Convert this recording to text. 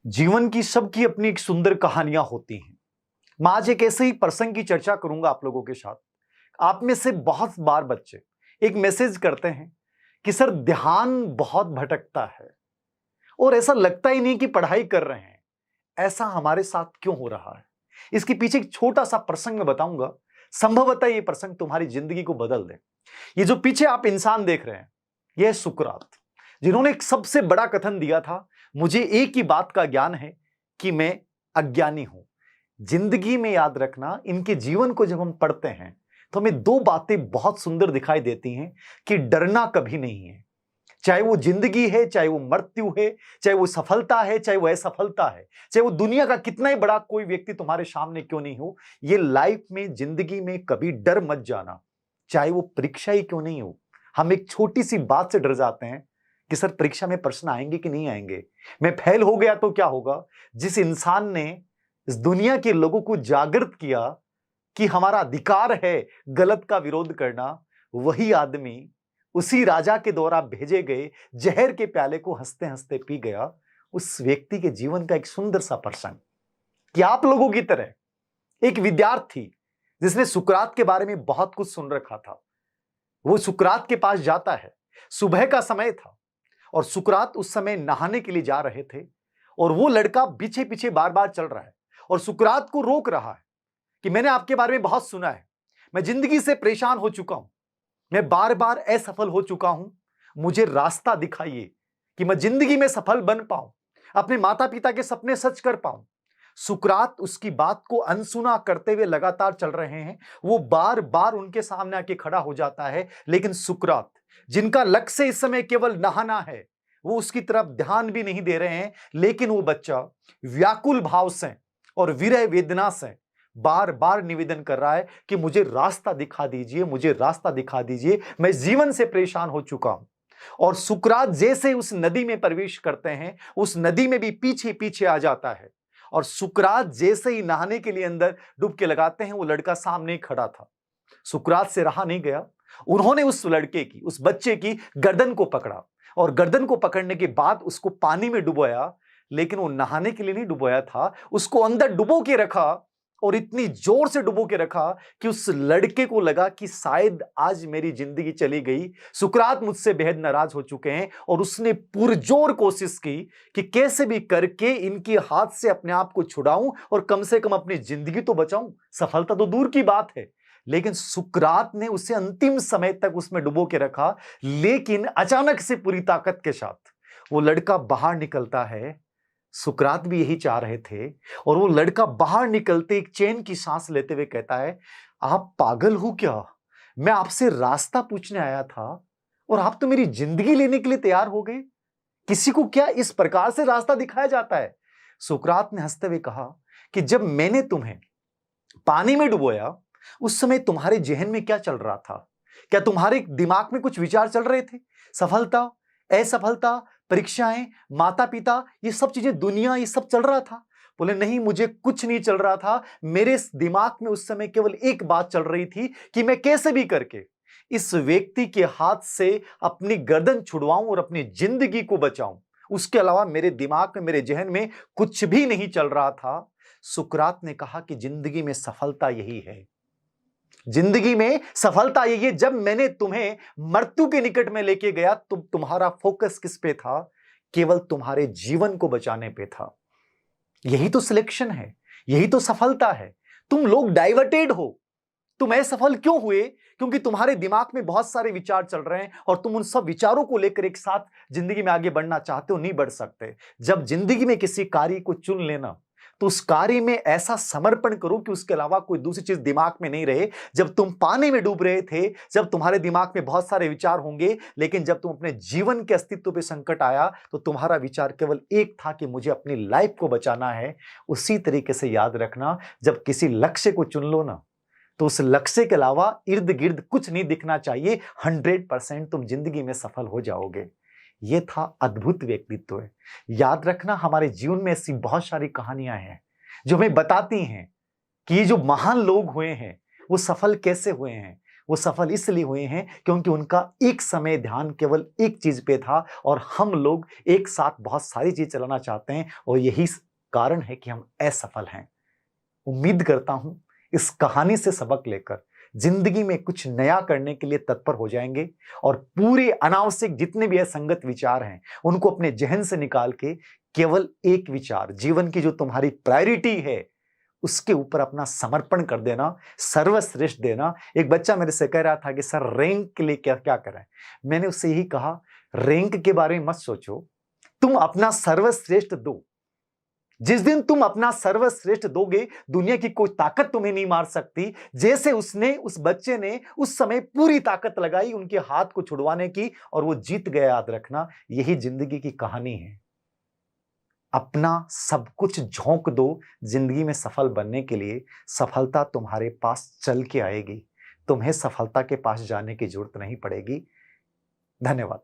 जीवन की सबकी अपनी एक सुंदर कहानियां होती हैं। मैं आज एक ऐसे ही प्रसंग की चर्चा करूंगा आप लोगों के साथ। आप में से बहुत बार बच्चे एक मैसेज करते हैं कि सर ध्यान बहुत भटकता है और ऐसा लगता ही नहीं कि पढ़ाई कर रहे हैं। ऐसा हमारे साथ क्यों हो रहा है? इसके पीछे एक छोटा सा प्रसंग मैं बताऊंगा। संभवतः ये प्रसंग तुम्हारी जिंदगी को बदल दे। ये जो पीछे आप इंसान देख रहे हैं, यह है सुकरात, जिन्होंने एक सबसे बड़ा कथन दिया था, मुझे एक ही बात का ज्ञान है कि मैं अज्ञानी हूं। जिंदगी में याद रखना, इनके जीवन को जब हम पढ़ते हैं तो हमें दो बातें बहुत सुंदर दिखाई देती हैं कि डरना कभी नहीं है। चाहे वो जिंदगी है, चाहे वो मृत्यु है, चाहे वो सफलता है, चाहे वो असफलता है, चाहे वो दुनिया का कितना ही बड़ा कोई व्यक्ति तुम्हारे सामने क्यों नहीं हो, ये लाइफ में, जिंदगी में कभी डर मत जाना। चाहे वो परीक्षा ही क्यों नहीं हो। हम एक छोटी सी बात से डर जाते हैं कि सर परीक्षा में प्रश्न आएंगे कि नहीं आएंगे, मैं फेल हो गया तो क्या होगा। जिस इंसान ने इस दुनिया के लोगों को जागृत किया कि हमारा अधिकार है गलत का विरोध करना, वही आदमी उसी राजा के द्वारा भेजे गए जहर के प्याले को हंसते हंसते पी गया। उस व्यक्ति के जीवन का एक सुंदर सा प्रसंग कि आप लोगों की तरह एक विद्यार्थी जिसने सुकरात के बारे में बहुत कुछ सुन रखा था, वो सुकरात के पास जाता है। सुबह का समय था और सुकरात उस समय नहाने के लिए जा रहे थे और वो लड़का पीछे पीछे बार बार चल रहा है और सुकरात को रोक रहा है कि मैंने आपके बारे में बहुत सुना है, मैं जिंदगी से परेशान हो चुका हूं, मैं बार बार असफल हो चुका हूं, मुझे रास्ता दिखाइए कि मैं जिंदगी में सफल बन पाऊं, अपने माता पिता के सपने सच कर पाऊं। सुकरात उसकी बात को अनसुना करते हुए लगातार चल रहे हैं। वो बार बार उनके सामने आके खड़ा हो जाता है, लेकिन सुकरात जिनका लक्ष्य इस समय केवल नहाना है, वो उसकी तरफ ध्यान भी नहीं दे रहे हैं। लेकिन वो बच्चा व्याकुल भाव से और विरह वेदना से बार बार निवेदन कर रहा है कि मुझे रास्ता दिखा दीजिए, मुझे रास्ता दिखा दीजिए, मैं जीवन से परेशान हो चुका हूं। और सुकरात जैसे उस नदी में प्रवेश करते हैं, उस नदी में भी पीछे पीछे आ जाता है और सुकरात जैसे ही नहाने के लिए अंदर डुबकी लगाते हैं, वो लड़का सामने ही खड़ा था। सुकरात से रहा नहीं गया, उन्होंने उस लड़के की, उस बच्चे की गर्दन को पकड़ा और गर्दन को पकड़ने के बाद उसको पानी में डुबोया। लेकिन वो नहाने के लिए नहीं डुबोया था, उसको अंदर डुबो के रखा और इतनी जोर से डुबो के रखा कि उस लड़के को लगा कि शायद आज मेरी जिंदगी चली गई, सुकरात मुझसे बेहद नाराज हो चुके हैं। और उसने पुरजोर कोशिश की कि कैसे भी करके इनके हाथ से अपने आप को छुड़ाऊं और कम से कम अपनी जिंदगी तो बचाऊं। सफलता तो दूर की बात है, लेकिन सुकरात ने उसे अंतिम समय तक उसमें डुबो के रखा। लेकिन अचानक से पूरी ताकत के साथ वो लड़का बाहर निकलता है। सुकरात भी यही चाह रहे थे और वो लड़का बाहर निकलते एक चैन की सांस लेते हुए कहता है, आप पागल हो क्या? मैं आपसे रास्ता पूछने आया था और आप तो मेरी जिंदगी लेने के लिए तैयार हो गए। किसी को क्या इस प्रकार से रास्ता दिखाया जाता है? सुकरात ने हंसते हुए कहा कि जब मैंने तुम्हें पानी में डुबोया, उस समय तुम्हारे जहन में क्या चल रहा था? क्या तुम्हारे दिमाग में कुछ विचार चल रहे थे? सफलता, असफलता, परीक्षाएं, माता पिता, ये सब चीजें, दुनिया, ये सब चल रहा था? बोले नहीं, मुझे कुछ नहीं चल रहा था। मेरे दिमाग में उस समय केवल एक बात चल रही थी कि मैं कैसे भी करके इस व्यक्ति के हाथ से अपनी गर्दन छुड़वाऊं और अपनी जिंदगी को बचाऊं। उसके अलावा मेरे दिमाग में, मेरे जहन में कुछ भी नहीं चल रहा था। सुकरात ने कहा कि जिंदगी में सफलता यही है, जिंदगी में सफलता यही है। जब मैंने तुम्हें मृत्यु के निकट में लेके गया तो तुम्हारा फोकस किस पे था? केवल तुम्हारे जीवन को बचाने पे था। यही तो सिलेक्शन है, यही तो सफलता है। तुम लोग डाइवर्टेड हो, तुम असफल क्यों हुए? क्योंकि तुम्हारे दिमाग में बहुत सारे विचार चल रहे हैं और तुम उन सब विचारों को लेकर एक साथ जिंदगी में आगे बढ़ना चाहते हो, नहीं बढ़ सकते। जब जिंदगी में किसी कार्य को चुन लेना तो उस कार्य में ऐसा समर्पण करो कि उसके अलावा कोई दूसरी चीज दिमाग में नहीं रहे। जब तुम पानी में डूब रहे थे, जब तुम्हारे दिमाग में बहुत सारे विचार होंगे, लेकिन जब तुम अपने जीवन के अस्तित्व पे संकट आया तो तुम्हारा विचार केवल एक था कि मुझे अपनी लाइफ को बचाना है। उसी तरीके से याद रखना, जब किसी लक्ष्य को चुन लो ना, तो उस लक्ष्य के अलावा इर्द गिर्द कुछ नहीं दिखना चाहिए। 100% तुम जिंदगी में सफल हो जाओगे। यह था अद्भुत व्यक्तित्व है। याद रखना, हमारे जीवन में ऐसी बहुत सारी कहानियां हैं जो हमें बताती हैं कि ये जो महान लोग हुए हैं वो सफल कैसे हुए हैं। वो सफल इसलिए हुए हैं क्योंकि उनका एक समय ध्यान केवल एक चीज पे था, और हम लोग एक साथ बहुत सारी चीज चलाना चाहते हैं, और यही कारण है कि हम असफल हैं। उम्मीद करता हूं इस कहानी से सबक लेकर जिंदगी में कुछ नया करने के लिए तत्पर हो जाएंगे, और पूरे अनावश्यक जितने भी असंगत विचार हैं उनको अपने जहन से निकाल के केवल एक विचार, जीवन की जो तुम्हारी प्रायोरिटी है उसके ऊपर अपना समर्पण कर देना, सर्वश्रेष्ठ देना। एक बच्चा मेरे से कह रहा था कि सर रैंक के लिए क्या क्या करें। मैंने उससे यही कहा, रैंक के बारे में मत सोचो, तुम अपना सर्वश्रेष्ठ दो। जिस दिन तुम अपना सर्वश्रेष्ठ दोगे, दुनिया की कोई ताकत तुम्हें नहीं मार सकती। जैसे उस बच्चे ने उस समय पूरी ताकत लगाई उनके हाथ को छुड़वाने की, और वो जीत गया। याद रखना, यही जिंदगी की कहानी है। अपना सब कुछ झोंक दो जिंदगी में सफल बनने के लिए। सफलता तुम्हारे पास चल के आएगी, तुम्हें सफलता के पास जाने की जरूरत नहीं पड़ेगी। धन्यवाद।